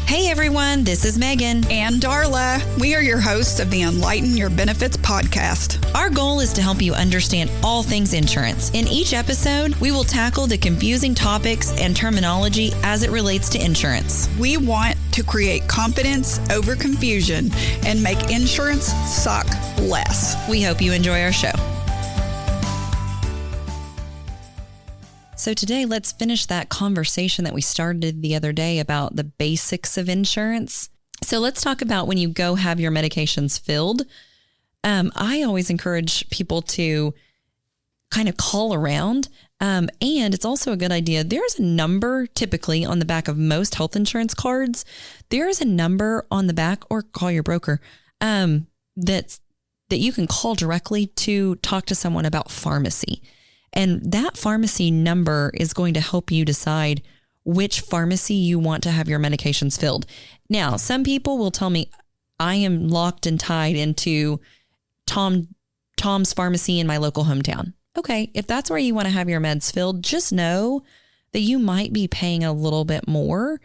Hey everyone, this is Megan and Darla. We are your hosts of the Enlighten Benefits podcast. Our goal is to help you understand all things insurance. In each episode, we will tackle the confusing topics and terminology as it relates to insurance. We want to create confidence over confusion and make insurance suck less. We hope you enjoy our show. So today, let's finish that conversation that we started the other day about the basics of insurance. So let's talk about when you go have your medications filled. I always encourage people to kind of call around. And it's also a good idea. There's a number typically on the back of most health insurance cards. There is a number on the back, or call your broker, that you can call directly to talk to someone about pharmacy. And that pharmacy number is going to help you decide which pharmacy you want to have your medications filled. Now, some people will tell me, I am locked and tied into Tom's pharmacy in my local hometown. Okay, if that's where you want to have your meds filled, just know that you might be paying a little bit more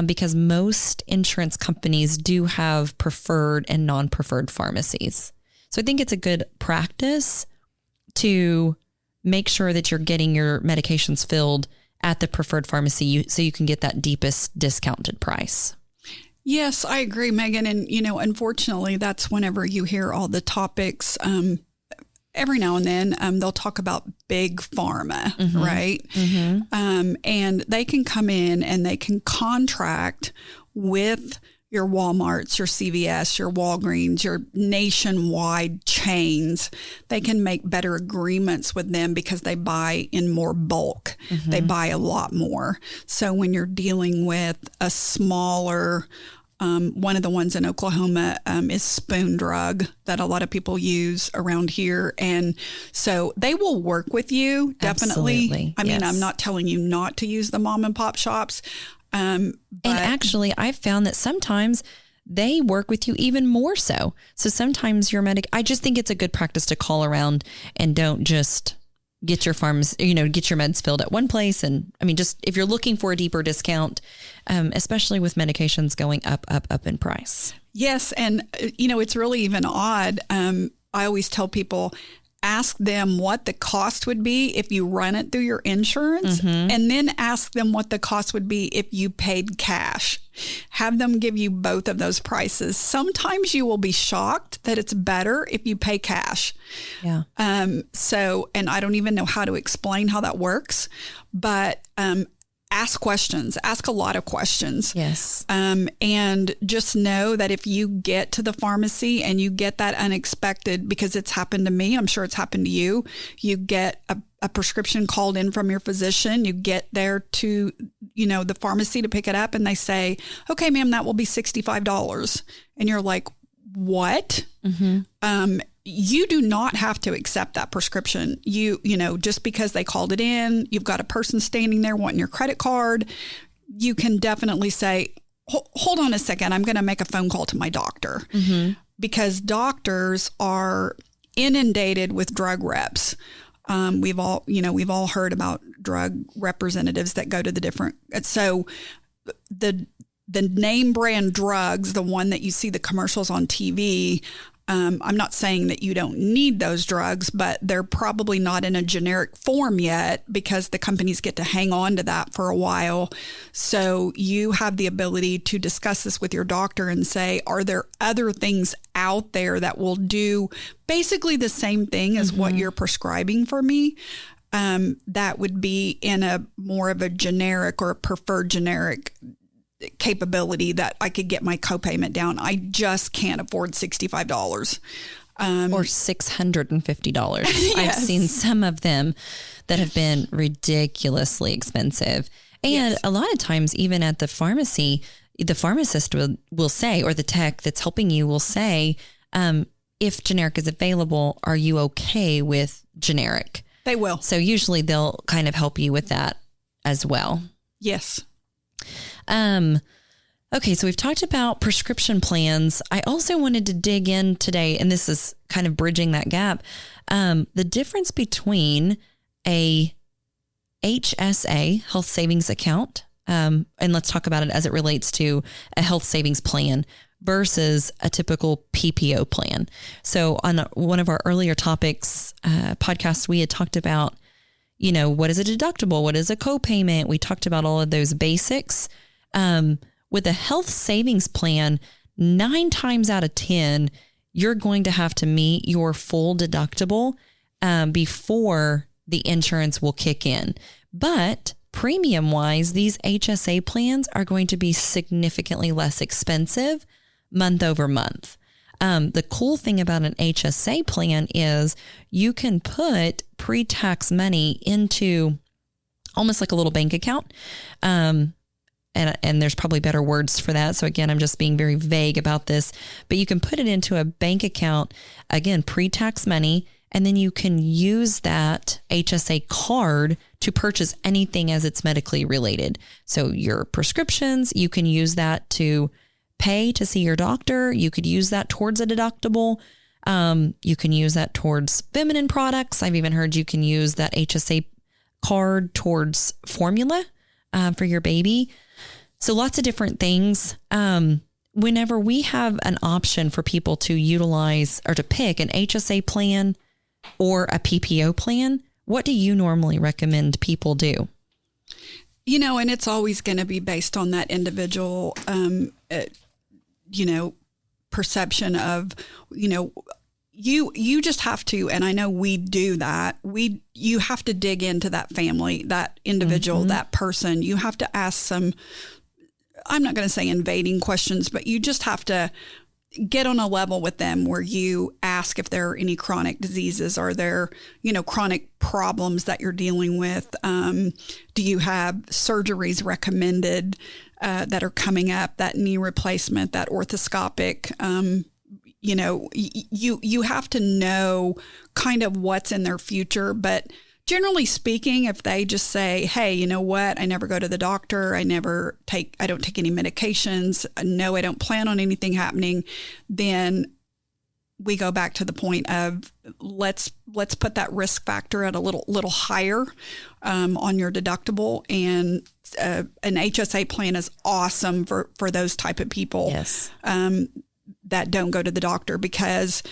because most insurance companies do have preferred and non-preferred pharmacies. So I think it's a good practice to make sure that you're getting your medications filled at the preferred pharmacy so you can get that deepest discounted price. Yes, I agree, Megan. And, unfortunately, that's whenever you hear all the topics. Every now and then, they'll talk about big pharma, right? Mm-hmm. And they can come in and they can contract with your Walmarts, your CVS, your Walgreens, your nationwide chains. They can make better agreements with them because they buy in more bulk. Mm-hmm. They buy a lot more. So when you're dealing with a smaller, one of the ones in Oklahoma is Spoon Drug that a lot of people use around here. And so they will work with you, definitely. Absolutely. I mean, I'm not telling you not to use the mom and pop shops. And actually, I've found that sometimes they work with you even more so. So sometimes I just think it's a good practice to call around and don't just get your get your meds filled at one place. And I mean, just if you're looking for a deeper discount, especially with medications going up in price. Yes. And, it's really even odd. I always tell people, ask them what the cost would be if you run it through your insurance, and then ask them what the cost would be if you paid cash. Have them give you both of those prices. Sometimes you will be shocked that it's better if you pay cash. Yeah. And I don't even know how to explain how that works, but ask questions, ask a lot of questions. Yes. And just know that if you get to the pharmacy and you get that unexpected, because it's happened to me, I'm sure it's happened to you, you get a prescription called in from your physician, you get there to, the pharmacy to pick it up and they say, okay, ma'am, that will be $65. And you're like, what? Mm-hmm. You do not have to accept that prescription. Just because they called it in, you've got a person standing there wanting your credit card. You can definitely say, hold on a second, I'm going to make a phone call to my doctor, because doctors are inundated with drug reps. We've all heard about drug representatives that go to the different. So the name brand drugs, the one that you see the commercials on TV, I'm not saying that you don't need those drugs, but they're probably not in a generic form yet because the companies get to hang on to that for a while. So you have the ability to discuss this with your doctor and say, are there other things out there that will do basically the same thing as what you're prescribing for me? That would be in a more of a generic or a preferred generic capability that I could get my copayment down. I just can't afford $65. Or $650. Yes. I've seen some of them that have been ridiculously expensive. And a lot of times, even at the pharmacy, the pharmacist will say, or the tech that's helping you will say, if generic is available, are you okay with generic? They will. So usually they'll kind of help you with that as well. Yes. Okay, so we've talked about prescription plans. I also wanted to dig in today, and this is kind of bridging that gap, the difference between a HSA, health savings account, and let's talk about it as it relates to a health savings plan versus a typical PPO plan. So on one of our earlier topics, podcasts, we had talked about, what is a deductible? What is a copayment? We talked about all of those basics. With a health savings plan, 9 times out of 10, you're going to have to meet your full deductible before the insurance will kick in. But premium wise, these HSA plans are going to be significantly less expensive month over month. The cool thing about an HSA plan is you can put pre-tax money into almost like a little bank account. And there's probably better words for that. So again, I'm just being very vague about this, but you can put it into a bank account, again, pre-tax money, and then you can use that HSA card to purchase anything as it's medically related. So your prescriptions, you can use that to pay to see your doctor. You could use that towards a deductible. You can use that towards feminine products. I've even heard you can use that HSA card towards formula for your baby. So lots of different things. Whenever we have an option for people to utilize or to pick an HSA plan or a PPO plan, what do you normally recommend people do? And it's always going to be based on that individual, perception of, you just have to, and I know we do that. You have to dig into that family, that individual, that person. You have to ask some, I'm not going to say invading questions, but you just have to get on a level with them where you ask if there are any chronic diseases. Are there, chronic problems that you're dealing with? Do you have surgeries recommended that are coming up, that knee replacement, that orthoscopic? You have to know kind of what's in their future. But generally speaking, if they just say, hey, you know what? I never go to the doctor. I don't take any medications. No, I don't plan on anything happening. Then we go back to the point of let's put that risk factor at a little higher on your deductible. And an HSA plan is awesome for those type of people. Yes. That don't go to the doctor, because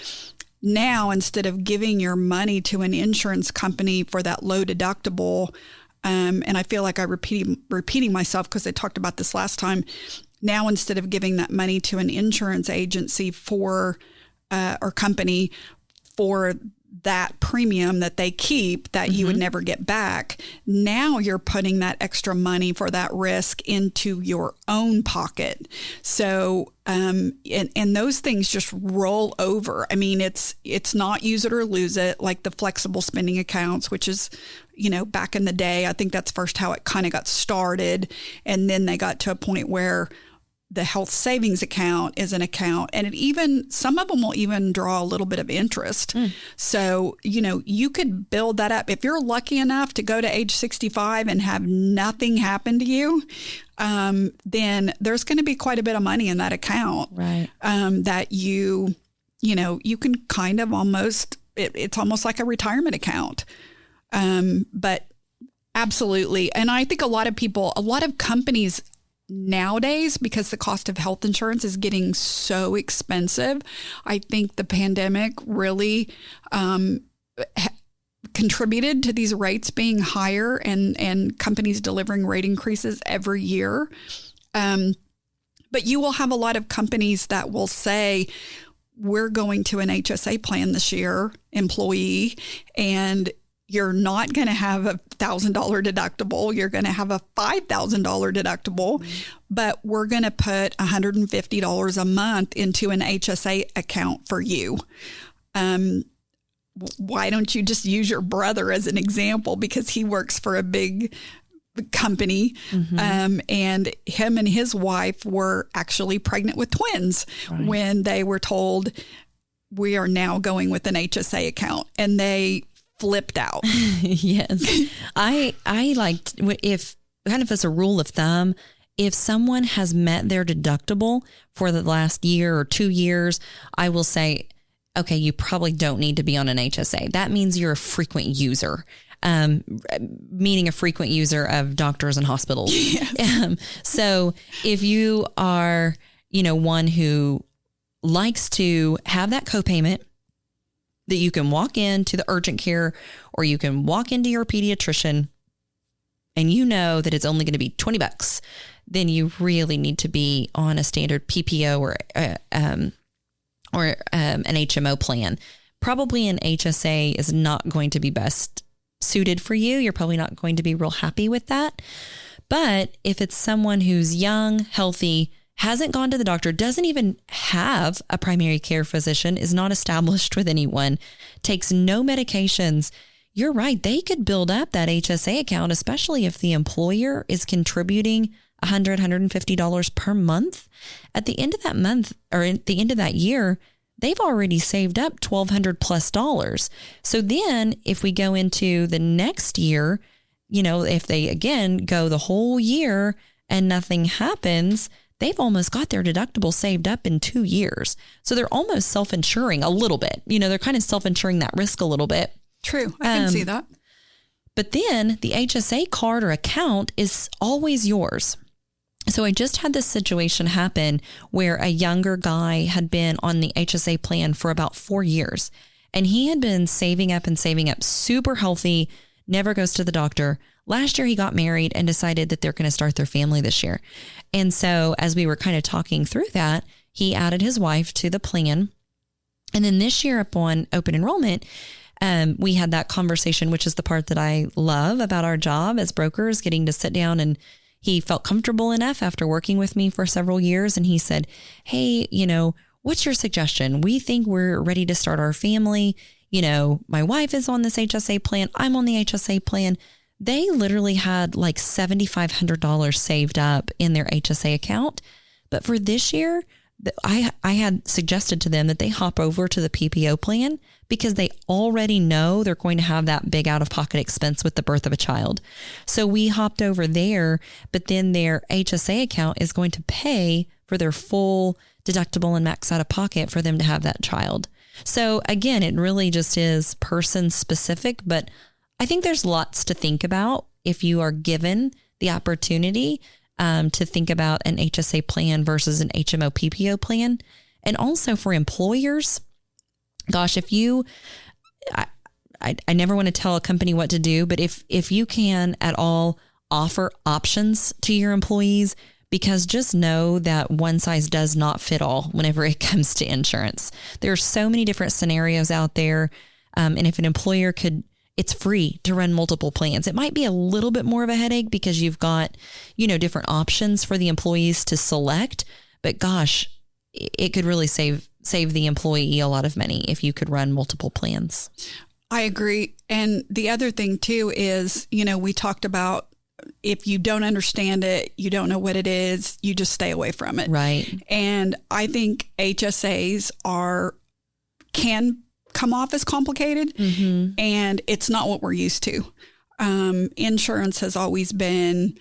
now, instead of giving your money to an insurance company for that low deductible, and I feel like I'm repeating myself because I talked about this last time. Now, instead of giving that money to an insurance agency or company for that premium that they keep that you would never get back, now you're putting that extra money for that risk into your own pocket. So, and those things just roll over. I mean, it's not use it or lose it, like the flexible spending accounts, which is, back in the day, I think that's first how it kind of got started. And then they got to a point where the health savings account is an account, and some of them will even draw a little bit of interest. So, you could build that up. If you're lucky enough to go to age 65 and have nothing happen to you, then there's going to be quite a bit of money in that account, right? That you can kind of it's almost like a retirement account. But absolutely. And I think a lot of companies nowadays, because the cost of health insurance is getting so expensive, I think the pandemic really contributed to these rates being higher and companies delivering rate increases every year. But you will have a lot of companies that will say, we're going to an HSA plan this year, employee, and you're not going to have a $1,000 deductible. You're going to have a $5,000 deductible, but we're going to put $150 a month into an HSA account for you. Why don't you just use your brother as an example? Because he works for a big company, and him and his wife were actually pregnant with twins when they were told, we are now going with an HSA account, and they flipped out. Yes. I liked, if kind of as a rule of thumb, if someone has met their deductible for the last year or 2 years, I will say, okay, you probably don't need to be on an HSA. That means you're a frequent user. meaning a frequent user of doctors and hospitals. Yes. So if you are, one who likes to have that copayment that you can walk into the urgent care or you can walk into your pediatrician and you know that it's only going to be $20, then you really need to be on a standard PPO or an HMO plan. Probably an HSA is not going to be best suited for you. You're probably not going to be real happy with that. But if it's someone who's young, healthy, hasn't gone to the doctor, doesn't even have a primary care physician, is not established with anyone, takes no medications, you're right. They could build up that HSA account, especially if the employer is contributing $100, $150 per month. At the end of that month or at the end of that year, they've already saved up $1,200 plus. So then if we go into the next year, if they again go the whole year and nothing happens, they've almost got their deductible saved up in 2 years. So they're almost self-insuring a little bit. They're kind of self-insuring that risk a little bit. True. I can see that. But then the HSA card or account is always yours. So I just had this situation happen where a younger guy had been on the HSA plan for about 4 years, and he had been saving up, super healthy, never goes to the doctor. Last year he got married and decided that they're going to start their family this year. And so as we were kind of talking through that, he added his wife to the plan. And then this year upon open enrollment, we had that conversation, which is the part that I love about our job as brokers, getting to sit down, and he felt comfortable enough after working with me for several years. And he said, hey, what's your suggestion? We think we're ready to start our family. My wife is on this HSA plan. I'm on the HSA plan. They literally had like $7,500 saved up in their HSA account. But for this year, I had suggested to them that they hop over to the PPO plan because they already know they're going to have that big out-of-pocket expense with the birth of a child. So we hopped over there, but then their HSA account is going to pay for their full deductible and max out-of-pocket for them to have that child. So again, it really just is person specific, but I think there's lots to think about if you are given the opportunity to think about an HSA plan versus an HMO PPO plan. And also for employers, gosh, if you, I never want to tell a company what to do, but if you can at all offer options to your employees, because just know that one size does not fit all whenever it comes to insurance. There are so many different scenarios out there. And if an employer it's free to run multiple plans. It might be a little bit more of a headache because you've got, different options for the employees to select, but gosh, it could really save the employee a lot of money if you could run multiple plans. I agree. And the other thing too is, we talked about if you don't understand it, you don't know what it is, you just stay away from it. Right. And I think HSAs can come off as complicated, and it's not what we're used to. Insurance has always been,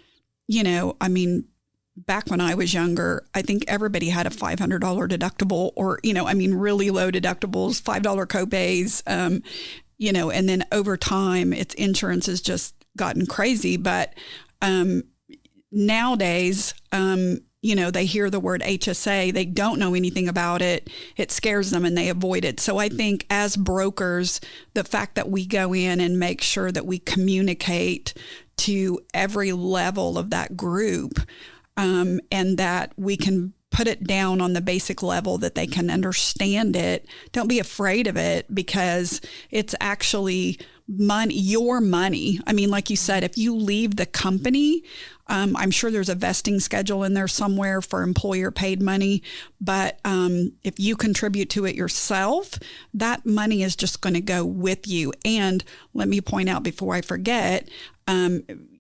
back when I was younger, I think everybody had a $500 deductible or, really low deductibles, $5 copays, and then over time insurance has just gotten crazy. But nowadays, they hear the word HSA, they don't know anything about it. It scares them and they avoid it. So I think as brokers, the fact that we go in and make sure that we communicate to every level of that group, and that we can put it down on the basic level that they can understand it. Don't be afraid of it because it's actually money, your money. I mean, like you said, if you leave the company, I'm sure there's a vesting schedule in there somewhere for employer paid money. But if you contribute to it yourself, that money is just going to go with you. And let me point out before I forget,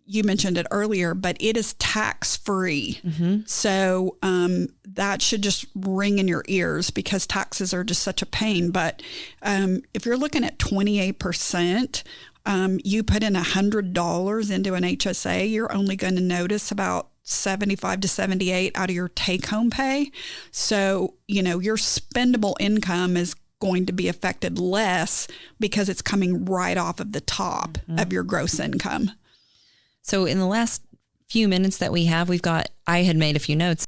you mentioned it earlier, but it is tax free. So that should just ring in your ears because taxes are just such a pain. But if you're looking at 28%, you put in $100 into an HSA, you're only going to notice about 75 to 78 out of your take home pay. So, your spendable income is going to be affected less because it's coming right off of the top of your gross income. So in the last few minutes that we have, I had made a few notes.